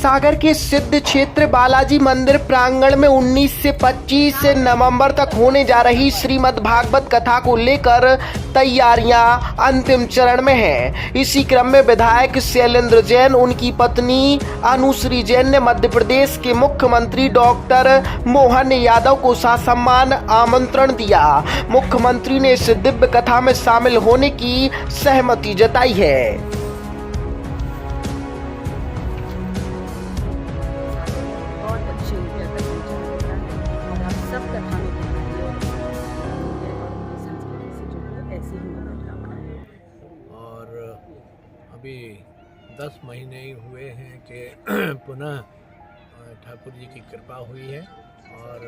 सागर के सिद्ध क्षेत्र बालाजी मंदिर प्रांगण में 19 से 25 नवंबर तक होने जा रही श्रीमद् भागवत कथा को लेकर तैयारियां अंतिम चरण में हैं। इसी क्रम में विधायक शैलेंद्र जैन, उनकी पत्नी अनुश्री जैन ने मध्य प्रदेश के मुख्यमंत्री डॉक्टर मोहन यादव को ससम्मान आमंत्रण दिया। मुख्यमंत्री ने इस दिव्य कथा में शामिल होने की सहमति जताई है। और अभी 10 महीने ही हुए हैं कि पुनः ठाकुर जी की कृपा हुई है और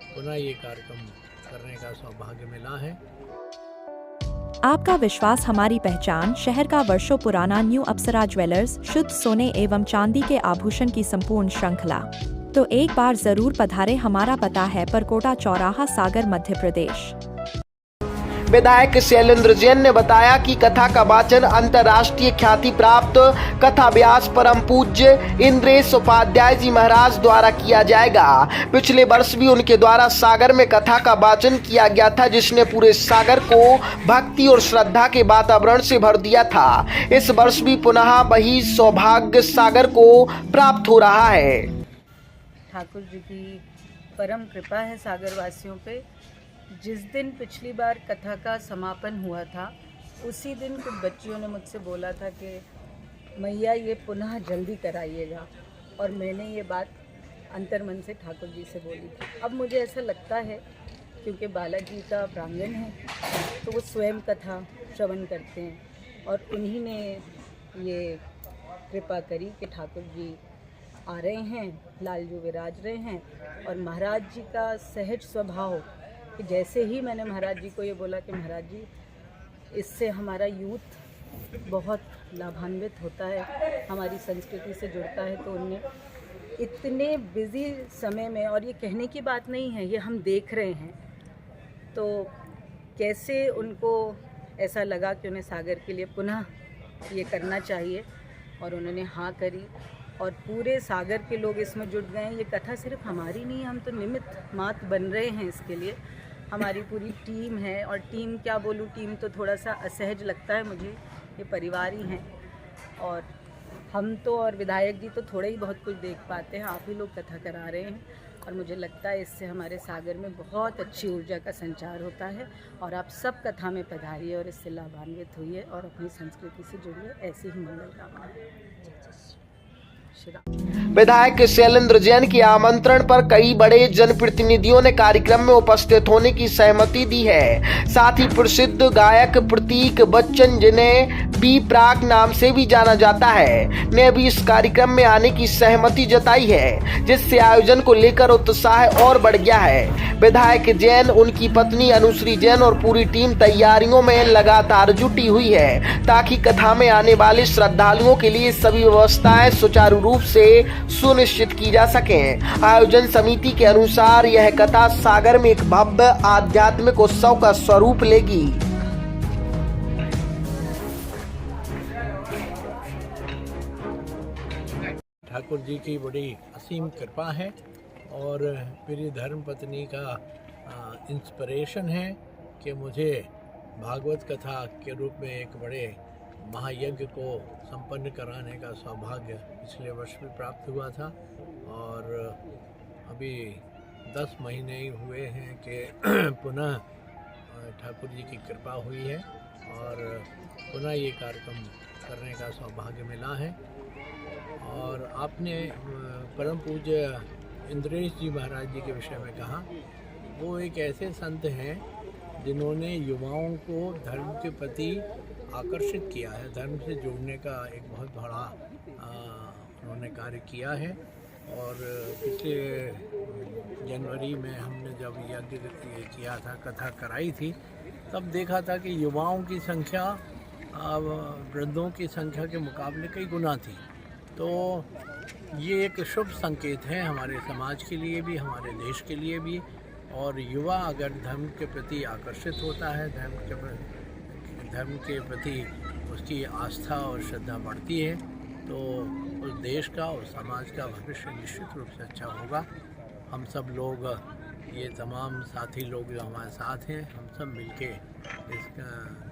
पुनः ये कार्यक्रम करने का सौभाग्य मिला है। आपका विश्वास हमारी पहचान। शहर का वर्षों पुराना न्यू अप्सरा ज्वेलर्स, शुद्ध सोने एवं चांदी के आभूषण की संपूर्ण श्रृंखला। तो एक बार जरूर पधारे। हमारा पता है परकोटा चौराहा, सागर, मध्य प्रदेश। विधायक शैलेंद्र जैन ने बताया कि कथा का वाचन अंतर्राष्ट्रीय ख्याति प्राप्त कथा व्यास परम पूज्य इंद्रेश उपाध्याय जी महाराज द्वारा किया जाएगा। पिछले वर्ष भी उनके द्वारा सागर में कथा का वाचन किया गया था, जिसने पूरे सागर को भक्ति और श्रद्धा के वातावरण से भर दिया था। इस वर्ष भी पुनः वही सौभाग्य सागर को प्राप्त हो रहा है। ठाकुर जी की परम कृपा है सागर वासियों पे। जिस दिन पिछली बार कथा का समापन हुआ था, उसी दिन कुछ बच्चियों ने मुझसे बोला था कि मैया ये पुनः जल्दी कराइएगा, और मैंने ये बात अंतर्मन से ठाकुर जी से बोली थी। अब मुझे ऐसा लगता है क्योंकि बालाजी का प्रांगण है तो वो स्वयं कथा श्रवण करते हैं, और उन्हीं ने ये कृपा करी कि ठाकुर जी आ रहे हैं, लालजू विराज रहे हैं। और महाराज जी का सहज स्वभाव कि जैसे ही मैंने महाराज जी को ये बोला कि महाराज जी इससे हमारा यूथ बहुत लाभान्वित होता है, हमारी संस्कृति से जुड़ता है, तो उनने इतने बिज़ी समय में, और ये कहने की बात नहीं है, ये हम देख रहे हैं, तो कैसे उनको ऐसा लगा कि उन्हें सागर के लिए पुनः ये करना चाहिए, और उन्होंने हाँ करी और पूरे सागर के लोग इसमें जुट गए हैं। ये कथा सिर्फ हमारी नहीं है, हम तो निमित्त मात्र बन रहे हैं इसके लिए। हमारी पूरी टीम है, और टीम क्या बोलूँ, टीम तो थोड़ा सा असहज लगता है मुझे, ये परिवार ही हैं, और हम तो और विधायक जी तो थोड़ा ही बहुत कुछ देख पाते हैं, आप ही लोग कथा करा रहे हैं, और मुझे लगता है इससे हमारे सागर में बहुत अच्छी ऊर्जा का संचार होता है। और आप सब कथा में पधारिए और इससे लाभान्वित हुई और अपनी संस्कृति से जुड़िए। ऐसी ही मंगल कामना है। विधायक शैलेंद्र जैन के आमंत्रण पर कई बड़े जनप्रतिनिधियों ने कार्यक्रम में उपस्थित होने की सहमति दी है। साथ ही प्रसिद्ध गायक प्रतीक बच्चन, जिन्हें बी प्राक नाम से भी जाना जाता है, ने भी इस कार्यक्रम में आने की सहमति जताई है, जिससे आयोजन को लेकर उत्साह और बढ़ गया है। विधायक जैन, उनकी पत्नी अनुश्री जैन और पूरी टीम तैयारियों में लगातार जुटी हुई है, ताकि कथा में आने वाले श्रद्धालुओं के लिए सभी व्यवस्थाएं सुचारू रूप से सुनिश्चित की जा सकें। आयोजन समिति के अनुसार यह कथा सागर में एक भव्य आध्यात्मिक उत्सव का स्वरूप लेगी। ठाकुर जी की बड़ी असीम कृपा है और मेरी धर्मपत्नी का इंस्पिरेशन है कि मुझे भागवत कथा के रूप में एक बड़े महायज्ञ को संपन्न कराने का सौभाग्य पिछले वर्ष में प्राप्त हुआ था। और अभी 10 महीने ही हुए हैं कि पुनः ठाकुर जी की कृपा हुई है और पुनः ये कार्यक्रम करने का सौभाग्य मिला है। और आपने परम पूज्य इंद्रेश जी महाराज जी के विषय में कहा, वो एक ऐसे संत हैं जिन्होंने युवाओं को धर्म के प्रति आकर्षित किया है, धर्म से जोड़ने का एक बहुत बड़ा उन्होंने कार्य किया है। और पिछले जनवरी में हमने जब यज्ञ किया था, कथा कराई थी, तब देखा था कि युवाओं की संख्या वृद्धों की संख्या के मुकाबले कई गुना थी। तो ये एक शुभ संकेत है हमारे समाज के लिए भी, हमारे देश के लिए भी। और युवा अगर धर्म के प्रति आकर्षित होता है, धर्म के प्रति उसकी आस्था और श्रद्धा बढ़ती है, तो उस देश का और समाज का भविष्य निश्चित रूप से अच्छा होगा। हम सब लोग, ये तमाम साथी लोग जो हमारे साथ हैं, हम सब मिलके इस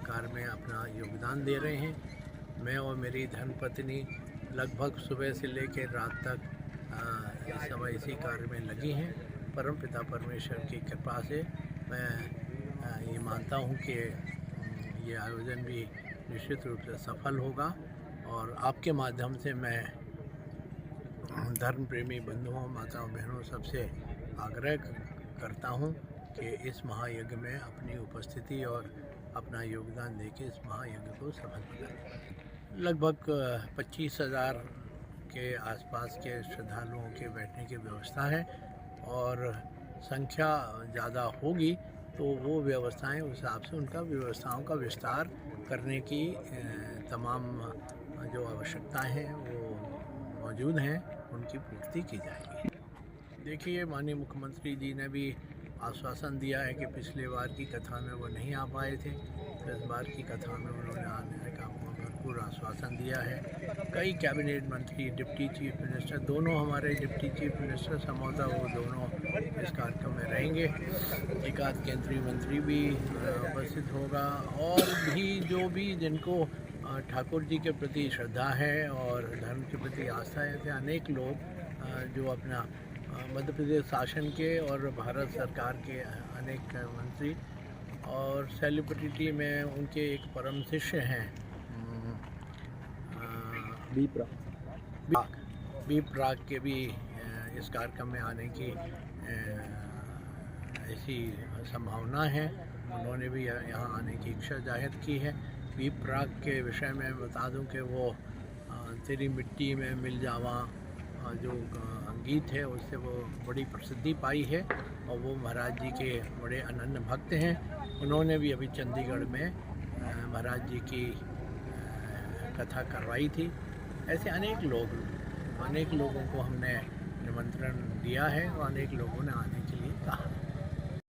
कार्य में अपना योगदान दे रहे हैं। मैं और मेरी धर्मपत्नी लगभग सुबह से लेकर रात तक इस समय इसी कार्य में लगी हैं। परमपिता परमेश्वर की कृपा से मैं ये मानता हूँ कि ये आयोजन भी निश्चित रूप से सफल होगा और आपके माध्यम से मैं धर्म प्रेमी बंधुओं, माताओं, बहनों सबसे आग्रह करता हूँ कि इस महायज्ञ में अपनी उपस्थिति और अपना योगदान देके इस महायज्ञ को सफल बनाएं। लगभग 25,000 के आसपास के श्रद्धालुओं के बैठने की व्यवस्था है और संख्या ज़्यादा होगी तो वो व्यवस्थाएं उस हिसाब से उनका व्यवस्थाओं का विस्तार करने की तमाम जो आवश्यकताएं हैं वो मौजूद हैं, उनकी पूर्ति की जाएगी। देखिए, माननीय मुख्यमंत्री जी ने भी आश्वासन दिया है कि पिछले बार की कथा में वो नहीं आ पाए थे, तो इस बार की कथा में उन्होंने आने का भरपूर आश्वासन दिया है। कई कैबिनेट मंत्री, डिप्टी चीफ मिनिस्टर, दोनों हमारे डिप्टी चीफ मिनिस्टर संभवतः वो दोनों इस कार्यक्रम में रहेंगे। एक आध केंद्रीय मंत्री भी उपस्थित होगा और भी जो भी जिनको ठाकुर जी के प्रति श्रद्धा है और धर्म के प्रति आस्था है, ऐसे अनेक लोग जो अपना मध्य प्रदेश शासन के और भारत सरकार के अनेक मंत्री और सेलिब्रिटी में उनके एक परम शिष्य हैं बी प्राक के भी इस कार्यक्रम में आने की ऐसी संभावना है। उन्होंने भी यहाँ आने की इच्छा जाहिर की है। बी प्राक के विषय में बता दूं कि वो तेरी मिट्टी में मिल जावा जो गीत है उससे वो बड़ी प्रसिद्धि पाई है और वो महाराज जी के बड़े अनन्य भक्त हैं। उन्होंने भी अभी चंडीगढ़ में महाराज जी की कथा करवाई थी। ऐसे अनेक लोगों को हमने निमंत्रण दिया है और अनेक लोगों ने आने